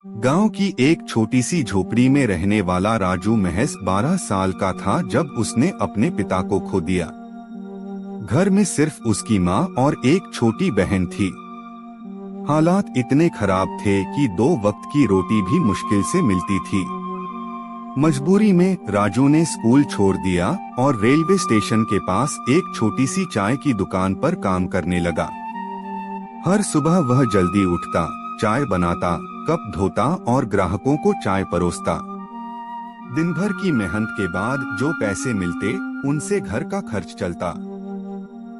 गांव की एक छोटी सी झोपड़ी में रहने वाला राजू महज 12 साल का था जब उसने अपने पिता को खो दिया। घर में सिर्फ उसकी माँ और एक छोटी बहन थी। हालात इतने खराब थे कि 2 वक्त की रोटी भी मुश्किल से मिलती थी। मजबूरी में राजू ने स्कूल छोड़ दिया और रेलवे स्टेशन के पास एक छोटी सी चाय की दुकान पर काम करने लगा। हर सुबह वह जल्दी उठता, चाय बनाता, कप धोता और ग्राहकों को चाय परोसता। दिन भर की मेहनत के बाद जो पैसे मिलते उनसे घर का खर्च चलता।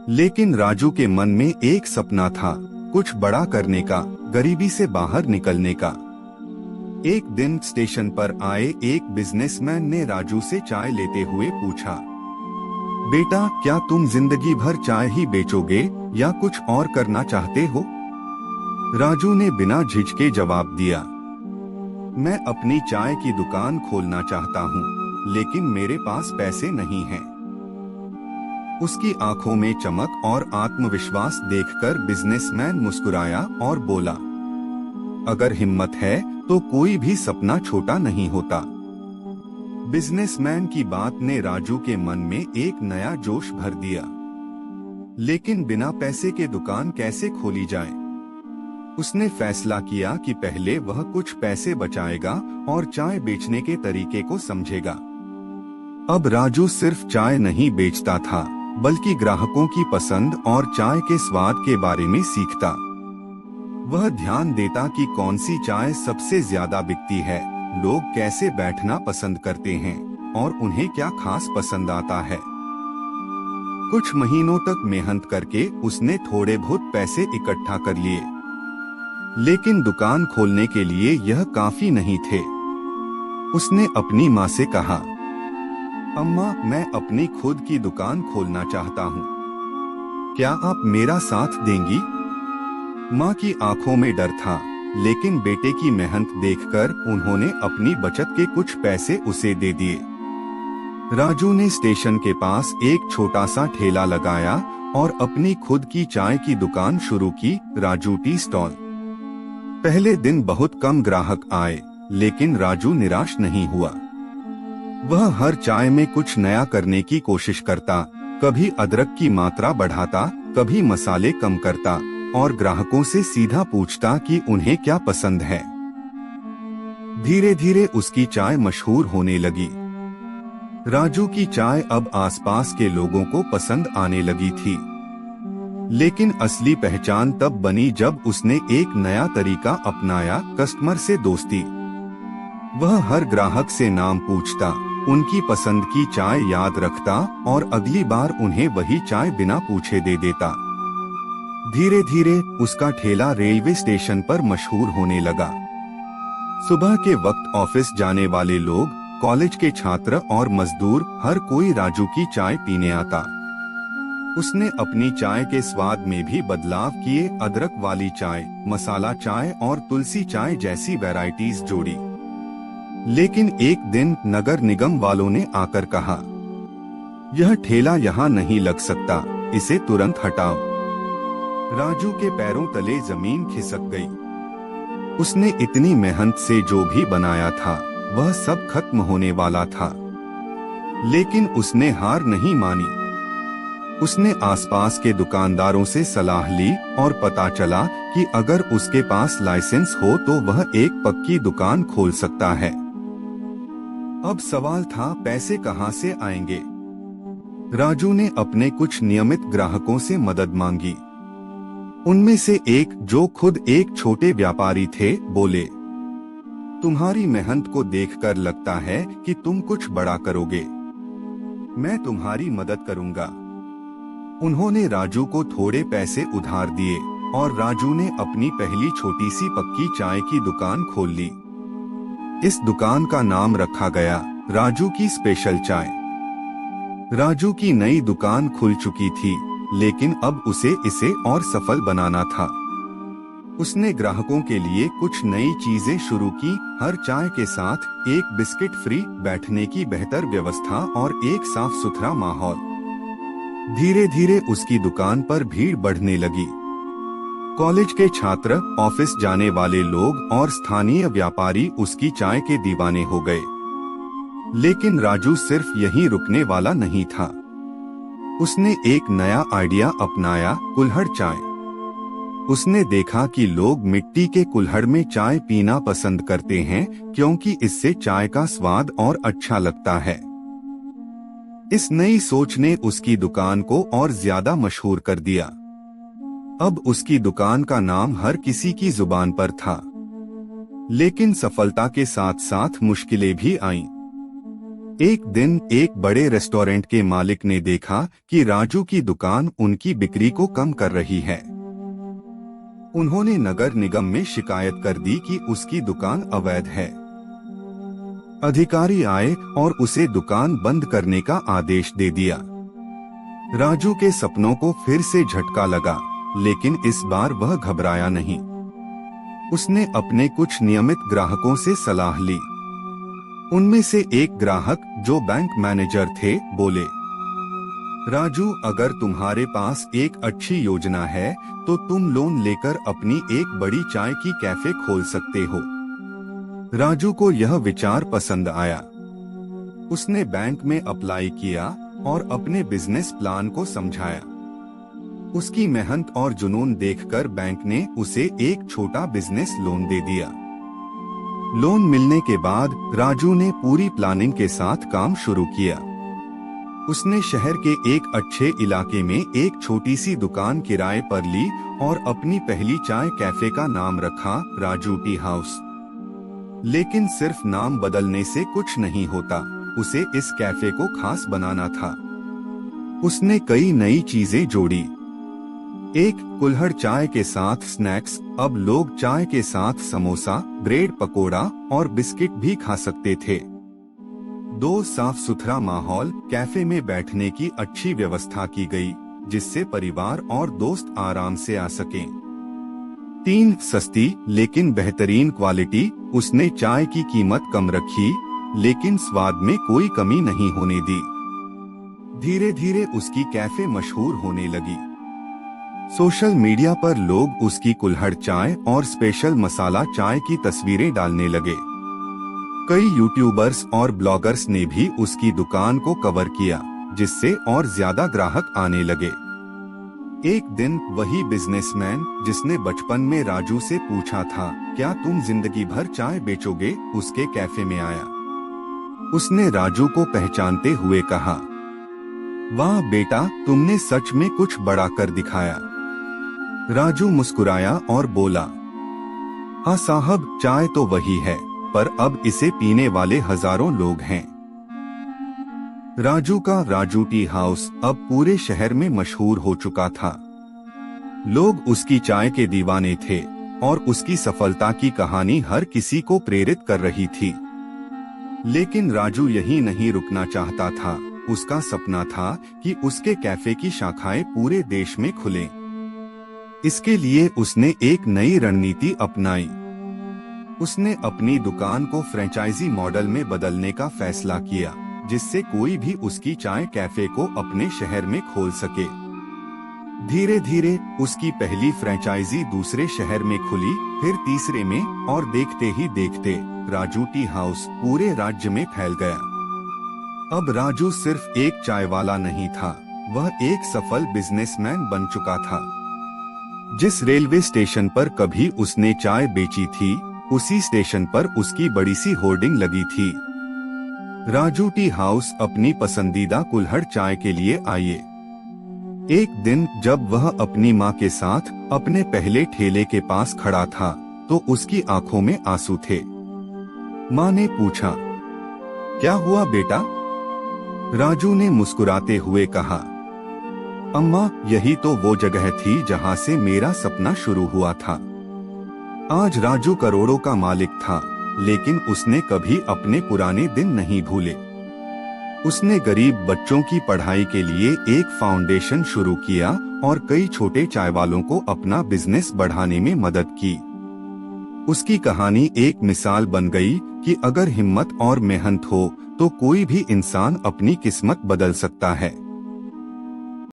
लेकिन राजू के मन में एक सपना था, कुछ बड़ा करने का, गरीबी से बाहर निकलने का। एक दिन स्टेशन पर आए एक बिजनेसमैन ने राजू से चाय लेते हुए पूछा, बेटा क्या तुम जिंदगी भर चाय ही बेचोगे या कुछ और करना चाहते हो? राजू ने बिना झिझके जवाब दिया, मैं अपनी चाय की दुकान खोलना चाहता हूँ, लेकिन मेरे पास पैसे नहीं हैं। उसकी आंखों में चमक और आत्मविश्वास देखकर बिजनेसमैन मुस्कुराया और बोला, अगर हिम्मत है तो कोई भी सपना छोटा नहीं होता। बिजनेसमैन की बात ने राजू के मन में एक नया जोश भर दिया। लेकिन बिना पैसे के दुकान कैसे खोली जाए? उसने फैसला किया कि पहले वह कुछ पैसे बचाएगा और चाय बेचने के तरीके को समझेगा। अब राजू सिर्फ चाय नहीं बेचता था, बल्कि ग्राहकों की पसंद और चाय के स्वाद के बारे में सीखता। वह ध्यान देता कि कौन सी चाय सबसे ज्यादा बिकती है, लोग कैसे बैठना पसंद करते हैं और उन्हें क्या खास पसंद आता है। कुछ महीनों तक मेहनत करके उसने थोड़े बहुत पैसे इकट्ठा कर लिए, लेकिन दुकान खोलने के लिए यह काफी नहीं थे। उसने अपनी माँ से कहा, अम्मा मैं अपनी खुद की दुकान खोलना चाहता हूँ, क्या आप मेरा साथ देंगी? माँ की आंखों में डर था, लेकिन बेटे की मेहनत देखकर उन्होंने अपनी बचत के कुछ पैसे उसे दे दिए। राजू ने स्टेशन के पास एक छोटा सा ठेला लगाया और अपनी खुद की चाय की दुकान शुरू की, राजू टी स्टॉल। पहले दिन बहुत कम ग्राहक आए, लेकिन राजू निराश नहीं हुआ। वह हर चाय में कुछ नया करने की कोशिश करता, कभी अदरक की मात्रा बढ़ाता, कभी मसाले कम करता और ग्राहकों से सीधा पूछता कि उन्हें क्या पसंद है। धीरे धीरे उसकी चाय मशहूर होने लगी। राजू की चाय अब आसपास के लोगों को पसंद आने लगी थी। लेकिन असली पहचान तब बनी जब उसने एक नया तरीका अपनाया, कस्टमर से दोस्ती। वह हर ग्राहक से नाम पूछता, उनकी पसंद की चाय याद रखता और अगली बार उन्हें वही चाय बिना पूछे दे देता। धीरे धीरे उसका ठेला रेलवे स्टेशन पर मशहूर होने लगा। सुबह के वक्त ऑफिस जाने वाले लोग, कॉलेज के छात्र और मजदूर, हर कोई राजू की चाय पीने आता। उसने अपनी चाय के स्वाद में भी बदलाव किए, अदरक वाली चाय, मसाला चाय और तुलसी चाय जैसी वैरायटीज जोड़ी। लेकिन एक दिन नगर निगम वालों ने आकर कहा, यह ठेला यहाँ नहीं लग सकता, इसे तुरंत हटाओ। राजू के पैरों तले जमीन खिसक गई। उसने इतनी मेहनत से जो भी बनाया था वह सब खत्म होने वाला था। लेकिन उसने हार नहीं मानी। उसने आसपास के दुकानदारों से सलाह ली और पता चला कि अगर उसके पास लाइसेंस हो तो वह एक पक्की दुकान खोल सकता है। अब सवाल था, पैसे कहाँ से आएंगे? राजू ने अपने कुछ नियमित ग्राहकों से मदद मांगी। उनमें से एक, जो खुद एक छोटे व्यापारी थे, बोले, तुम्हारी मेहनत को देखकर लगता है कि तुम कुछ बड़ा करोगे, मैं तुम्हारी मदद करूंगा। उन्होंने राजू को थोड़े पैसे उधार दिए और राजू ने अपनी पहली छोटी सी पक्की चाय की दुकान खोल ली। इस दुकान का नाम रखा गया राजू की स्पेशल चाय। राजू की नई दुकान खुल चुकी थी, लेकिन अब उसे इसे और सफल बनाना था। उसने ग्राहकों के लिए कुछ नई चीजें शुरू की, हर चाय के साथ एक बिस्किट फ्री, बैठने की बेहतर व्यवस्था और एक साफ सुथरा माहौल। धीरे धीरे उसकी दुकान पर भीड़ बढ़ने लगी। कॉलेज के छात्र, ऑफिस जाने वाले लोग और स्थानीय व्यापारी उसकी चाय के दीवाने हो गए। लेकिन राजू सिर्फ यहीं रुकने वाला नहीं था। उसने एक नया आइडिया अपनाया, कुल्हड़ चाय। उसने देखा कि लोग मिट्टी के कुल्हड़ में चाय पीना पसंद करते हैं क्योंकि इससे चाय का स्वाद और अच्छा लगता है। इस नई सोच ने उसकी दुकान को और ज्यादा मशहूर कर दिया। अब उसकी दुकान का नाम हर किसी की जुबान पर था। लेकिन सफलता के साथ साथ मुश्किलें भी आईं। एक दिन एक बड़े रेस्टोरेंट के मालिक ने देखा कि राजू की दुकान उनकी बिक्री को कम कर रही है। उन्होंने नगर निगम में शिकायत कर दी कि उसकी दुकान अवैध है। अधिकारी आए और उसे दुकान बंद करने का आदेश दे दिया। राजू के सपनों को फिर से झटका लगा, लेकिन इस बार वह घबराया नहीं। उसने अपने कुछ नियमित ग्राहकों से सलाह ली। उनमें से एक ग्राहक, जो बैंक मैनेजर थे, बोले, राजू, अगर तुम्हारे पास एक अच्छी योजना है तो तुम लोन लेकर अपनी एक बड़ी चाय की कैफे खोल सकते हो। राजू को यह विचार पसंद आया। उसने बैंक में अप्लाई किया और अपने बिजनेस प्लान को समझाया। उसकी मेहनत और जुनून देखकर बैंक ने उसे एक छोटा बिजनेस लोन दे दिया। लोन मिलने के बाद राजू ने पूरी प्लानिंग के साथ काम शुरू किया। उसने शहर के एक अच्छे इलाके में एक छोटी सी दुकान किराए पर ली और अपनी पहली चाय कैफे का नाम रखा, राजू टी हाउस। लेकिन सिर्फ नाम बदलने से कुछ नहीं होता, उसे इस कैफे को खास बनाना था। उसने कई नई चीजें जोड़ी। एक कुल्हड़ चाय के साथ स्नैक्स, अब लोग चाय के साथ समोसा, ब्रेड पकोड़ा और बिस्किट भी खा सकते थे। 2, साफ सुथरा माहौल, कैफे में बैठने की अच्छी व्यवस्था की गई, जिससे परिवार और दोस्त आराम से आ सकें। 3, सस्ती लेकिन बेहतरीन क्वालिटी, उसने चाय की कीमत कम रखी, लेकिन स्वाद में कोई कमी नहीं होने दी। धीरे धीरे उसकी कैफे मशहूर होने लगी। सोशल मीडिया पर लोग उसकी कुल्हड़ चाय और स्पेशल मसाला चाय की तस्वीरें डालने लगे। कई यूट्यूबर्स और ब्लॉगर्स ने भी उसकी दुकान को कवर किया, जिससे और ज्यादा ग्राहक आने लगे। एक दिन वही बिजनेसमैन जिसने बचपन में राजू से पूछा था, क्या तुम जिंदगी भर चाय बेचोगे, उसके कैफे में आया। उसने राजू को पहचानते हुए कहा, वाह बेटा, तुमने सच में कुछ बड़ा कर दिखाया। राजू मुस्कुराया और बोला, हाँ साहब, चाय तो वही है, पर अब इसे पीने वाले हजारों लोग हैं। राजू का राजू टी हाउस अब पूरे शहर में मशहूर हो चुका था। लोग उसकी चाय के दीवाने थे और उसकी सफलता की कहानी हर किसी को प्रेरित कर रही थी। लेकिन राजू यहीं नहीं रुकना चाहता था। उसका सपना था कि उसके कैफे की शाखाएं पूरे देश में खुलें। इसके लिए उसने एक नई रणनीति अपनाई। उसने अपनी दुकान को फ्रेंचाइजी मॉडल में बदलने का फैसला किया, जिससे कोई भी उसकी चाय कैफे को अपने शहर में खोल सके। धीरे धीरे उसकी पहली फ्रेंचाइजी दूसरे शहर में खुली, फिर तीसरे में, और देखते ही देखते राजू टी हाउस पूरे राज्य में फैल गया। अब राजू सिर्फ एक चाय वाला नहीं था, वह एक सफल बिजनेसमैन बन चुका था। जिस रेलवे स्टेशन पर कभी उसने चाय बेची थी, उसी स्टेशन पर उसकी बड़ी सी होर्डिंग लगी थी, राजू टी हाउस अपनी पसंदीदा कुल्हड़ चाय के लिए आइए। एक दिन जब वह अपनी माँ के साथ अपने पहले ठेले के पास खड़ा था, तो उसकी आंखों में आंसू थे। माँ ने पूछा, क्या हुआ बेटा? राजू ने मुस्कुराते हुए कहा, अम्मा, यही तो वो जगह थी जहाँ से मेरा सपना शुरू हुआ था। आज राजू करोड़ों का मालिक था, लेकिन उसने कभी अपने पुराने दिन नहीं भूले। उसने गरीब बच्चों की पढ़ाई के लिए एक फाउंडेशन शुरू किया और कई छोटे चाय वालों को अपना बिजनेस बढ़ाने में मदद की। उसकी कहानी एक मिसाल बन गई कि अगर हिम्मत और मेहनत हो तो कोई भी इंसान अपनी किस्मत बदल सकता है।